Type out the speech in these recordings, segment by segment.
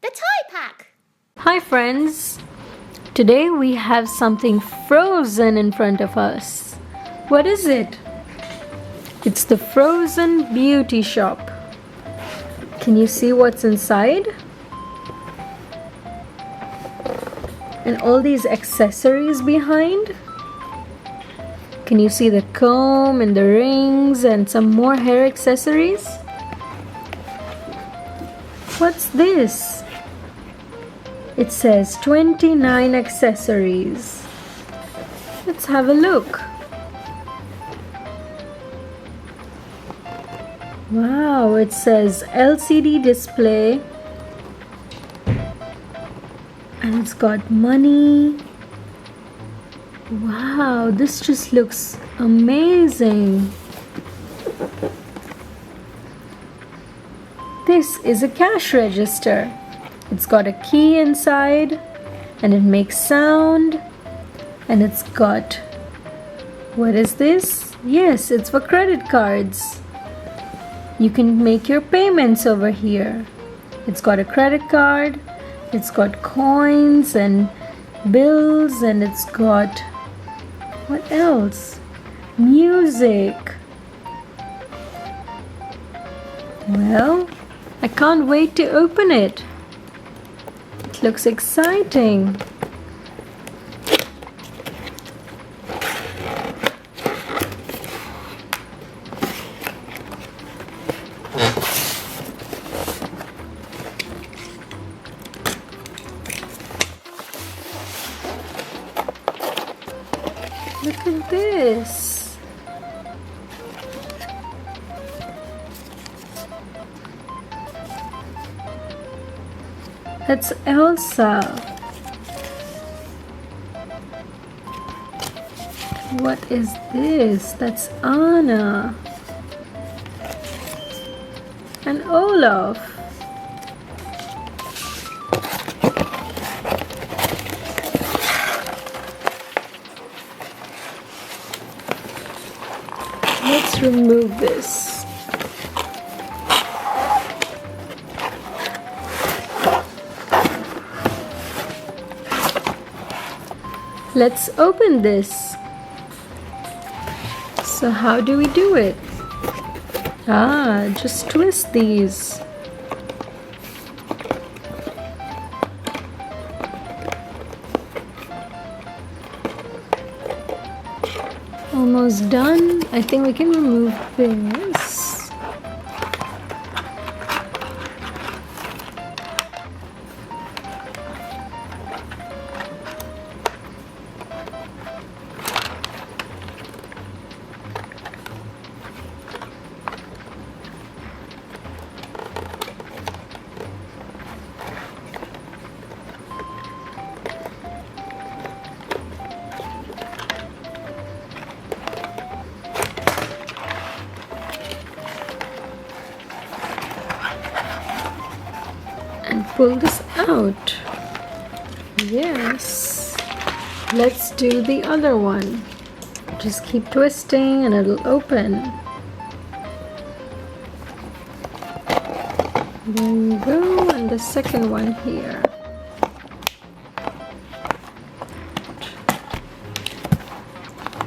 the toy pack. Hi friends! Today we have something frozen in front of us. What is it? It's the Frozen Beauty Shop. Can you see what's inside? And all these accessories behind? Can you see the comb and the rings and some more hair accessories? What's this? It says 29 accessories. Let's have a look. Wow, it says LCD display. And it's got money. Wow, this just looks amazing. This is a cash register. It's got a key inside and it makes sound. And it's got, what is this? Yes, it's for credit cards. You can make your payments over here. It's got a credit card. It's got coins and bills, and it's got, what else? Music. Well, I can't wait to open it. It looks exciting. Look at this. That's Elsa. What is this? That's Anna. And Olaf. Let's remove this. Let's open this. So how do we do it? Just twist these. Almost done. I think we can remove this. Pull this out. Yes. Let's do the other one. Just keep twisting and it'll open. There you go. And the second one here.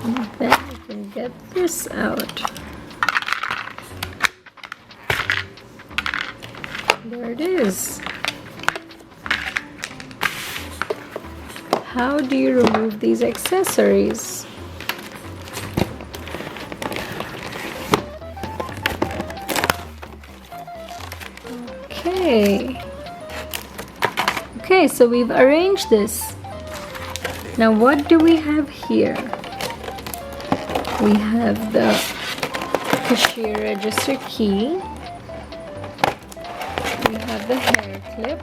And then we can get this out. There it is. How do you remove these accessories? Okay, so we've arranged this. Now what do we have here? We have the cashier register key. We have the hair clip.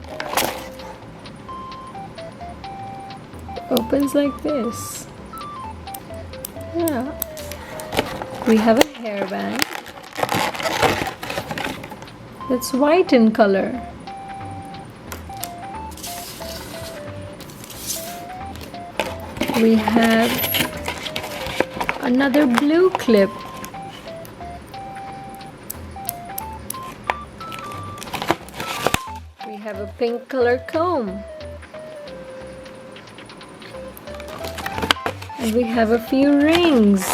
Opens like this. Yeah. We have a hairband. It's white in color. We have another blue clip. We have a a pink color comb. And we have a few rings.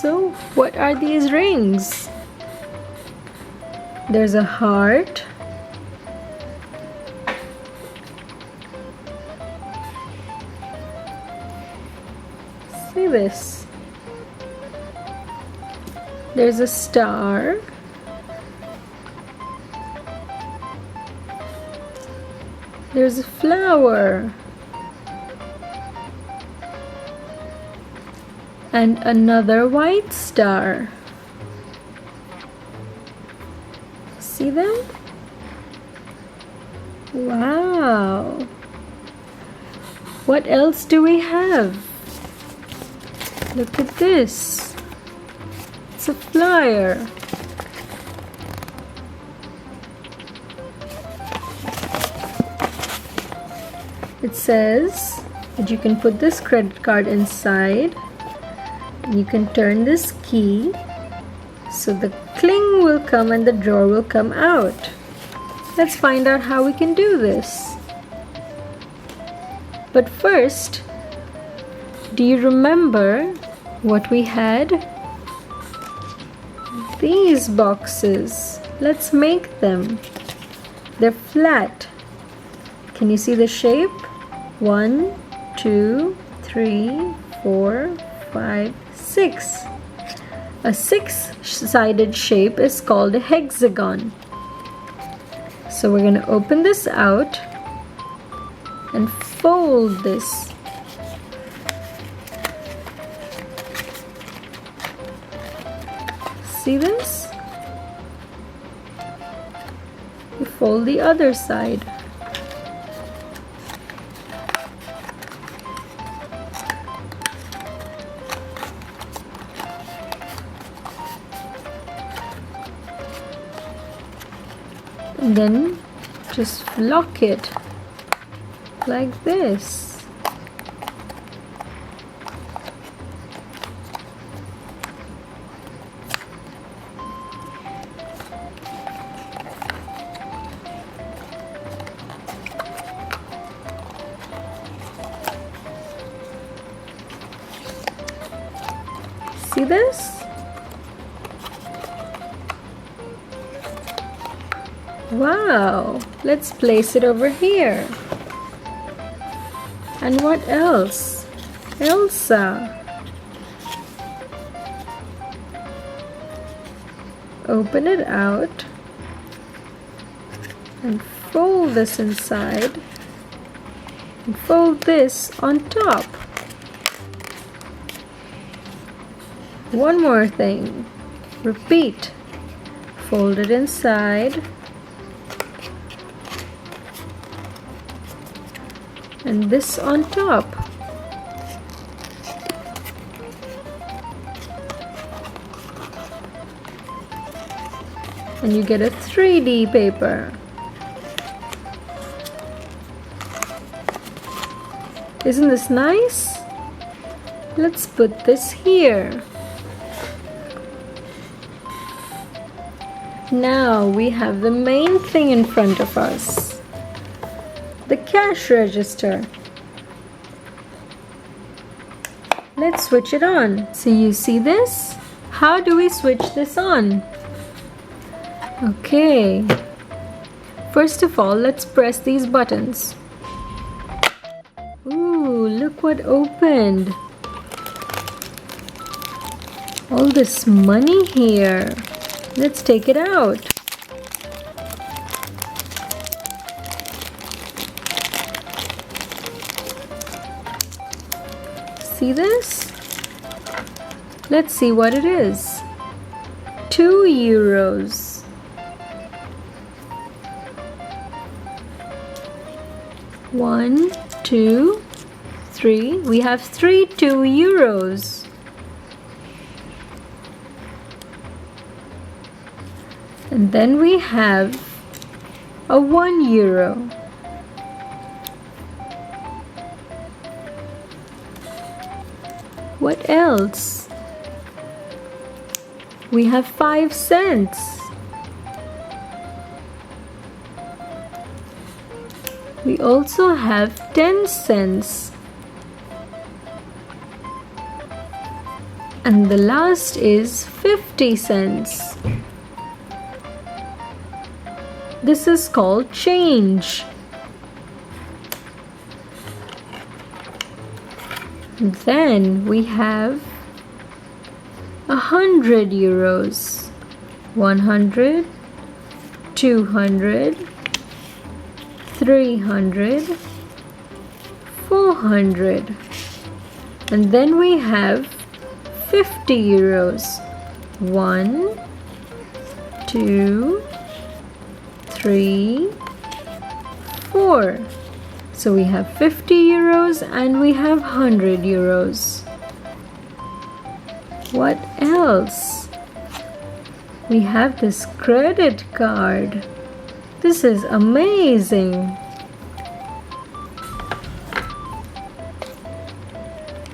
So, what are these rings? There's a heart. See this? There's a star. There's a flower. And another white star. See them? Wow! What else do we have? Look at this. It's a flyer. It says that you can put this credit card inside. You can turn this key so the cling will come and the drawer will come out. Let's find out how we can do this. But first, do you remember what we had? These boxes. Let's make them. They're flat. Can you see the shape? 1, 2, 3, 4, 5, 6. A six-sided shape is called a hexagon. So we're going to open this out and fold this. See this? You fold the other side. And then just lock it like this. See this? Wow, let's place it over here. And what else? Elsa. Open it out and fold this inside and fold this on top. One more thing. Repeat. Fold it inside and this on top. And you get a 3D paper. Isn't this nice? Let's put this here. Now we have the main thing in front of us. The cash register. Let's switch it on. So you see this? How do we switch this on? Okay. First of all, let's press these buttons. Ooh, look what opened. All this money here. Let's take it out. See this? Let's see what it is. 2 euros. 1, 2, 3. We have 3 €2. And then we have a €1. What else? We have 5 cents. We also have 10 cents. And the last is 50 cents. This is called change. Then we have 100 euros. 100, 200, 300, 400. And then we have 50 euros. 1, 2, 3, 4. So we have 50 euros and we have 100 euros. What else? We have this credit card. This is amazing.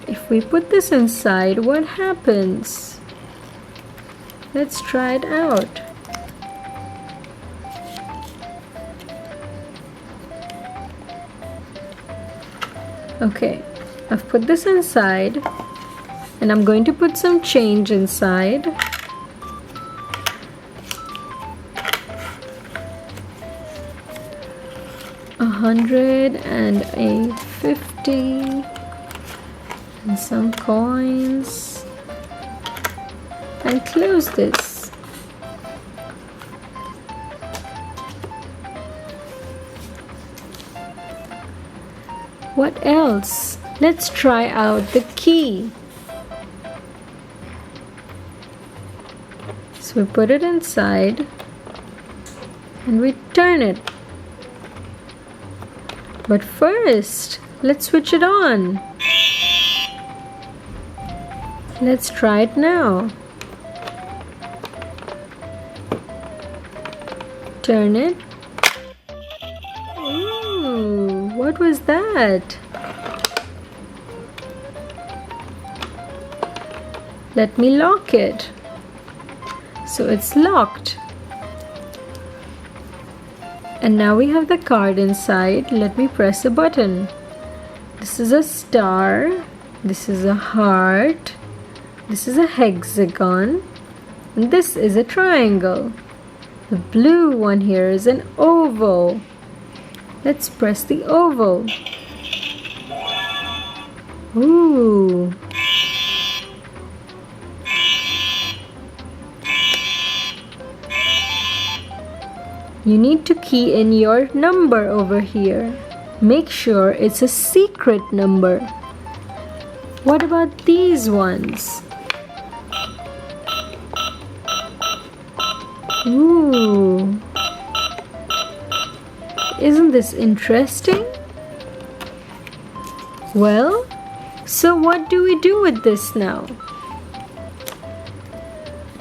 If we put this inside, what happens? Let's try it out. Okay, I've put this inside and I'm going to put some change inside. $100 and a 50 and some coins, and close this. What else? Let's try out the key. So we put it inside and we turn it. But first, let's switch it on. Let's try it now. Turn it. Ooh, what was that? Let me lock it. So it's locked. And now we have the card inside. Let me press a button. This is a star. This is a heart. This is a hexagon. And this is a triangle. The blue one here is an oval. Let's press the oval. Ooh. You need to key in your number over here. Make sure it's a secret number. What about these ones? Ooh. Isn't this interesting? Well, so what do we do with this now?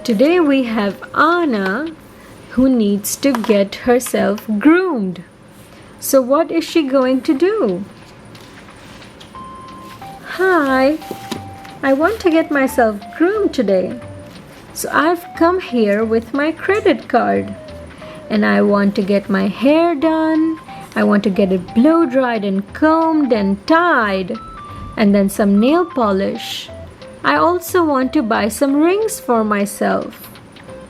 Today we have Anna, who needs to get herself groomed. So what is she going to do? Hi, I want to get myself groomed today. So I've come here with my credit card. And I want to get my hair done. I want to get it blow dried and combed and tied. And then some nail polish. I also want to buy some rings for myself.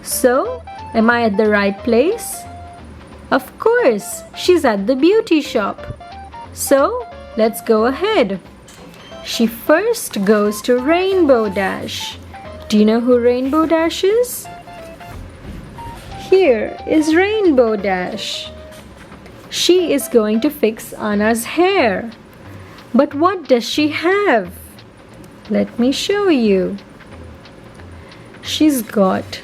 So, am I at the right place? Of course, she's at the beauty shop. So, let's go ahead. She first goes to Rainbow Dash. Do you know who Rainbow Dash is? Here is Rainbow Dash. She is going to fix Anna's hair. But what does she have? Let me show you. She's got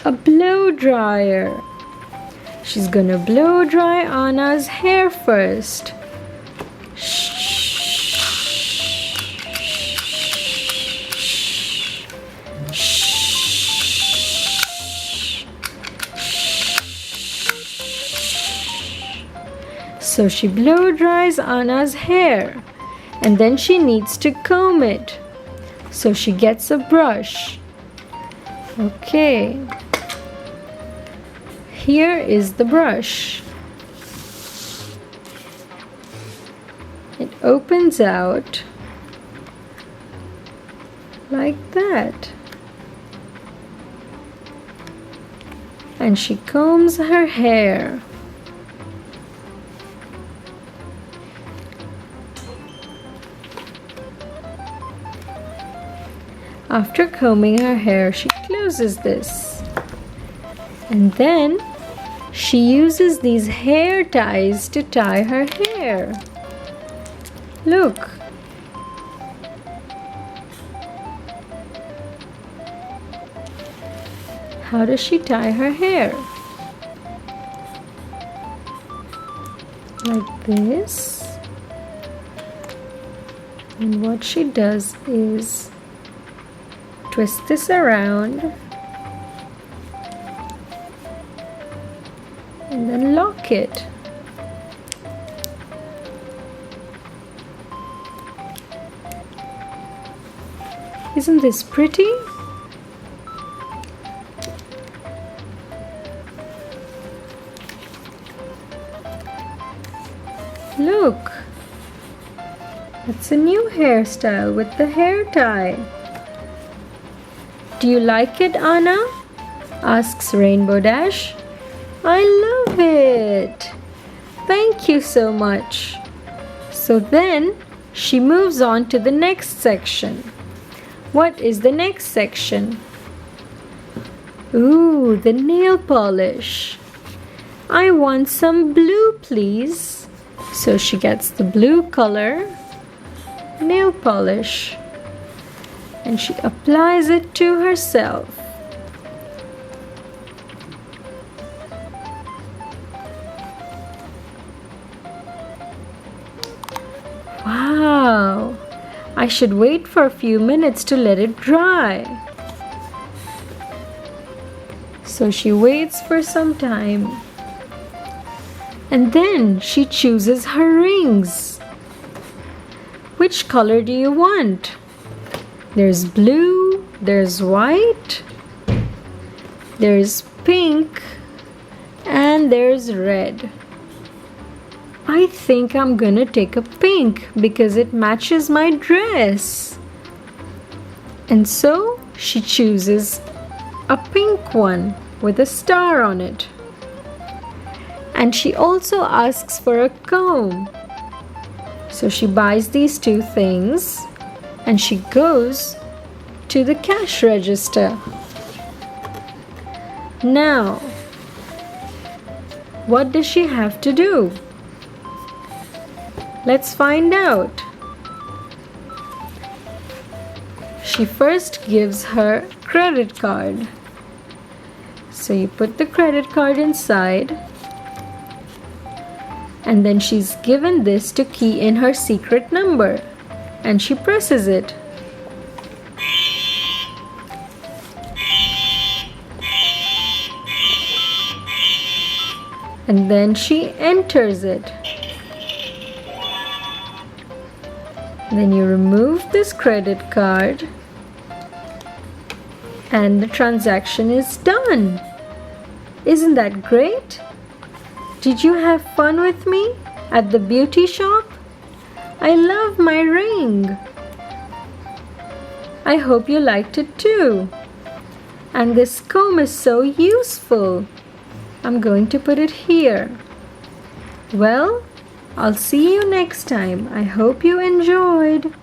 a blow dryer. She's gonna blow dry Anna's hair first. So she blow dries Anna's hair, and then she needs to comb it. So she gets a brush. Okay. Here is the brush. It opens out like that. And she combs her hair. After combing her hair, she closes this. And then she uses these hair ties to tie her hair. Look. How does she tie her hair? Like this. And what she does is twist this around and then lock it. Isn't this pretty? Look, it's a new hairstyle with the hair tie. Do you like it, Anna? Asks Rainbow Dash. I love it. Thank you so much. So then she moves on to the next section. What is the next section? Ooh, the nail polish. I want some blue, please. So she gets the blue color nail polish. And she applies it to herself. Wow! I should wait for a few minutes to let it dry. So she waits for some time. And then she chooses her rings. Which color do you want? There's blue, there's white, there's pink, and there's red. I think I'm gonna take a pink because it matches my dress. And so she chooses a pink one with a star on it. And she also asks for a comb. So she buys these two things. And she goes to the cash register. Now, what does she have to do? Let's find out. She first gives her credit card. So you put the credit card inside. And then she's given this to key in her secret number. And she presses it. And then she enters it. Then you remove this credit card and the transaction is done. Isn't that great? Did you have fun with me at the beauty shop? I love my ring. I hope you liked it too. And this comb is so useful. I'm going to put it here. Well, I'll see you next time. I hope you enjoyed.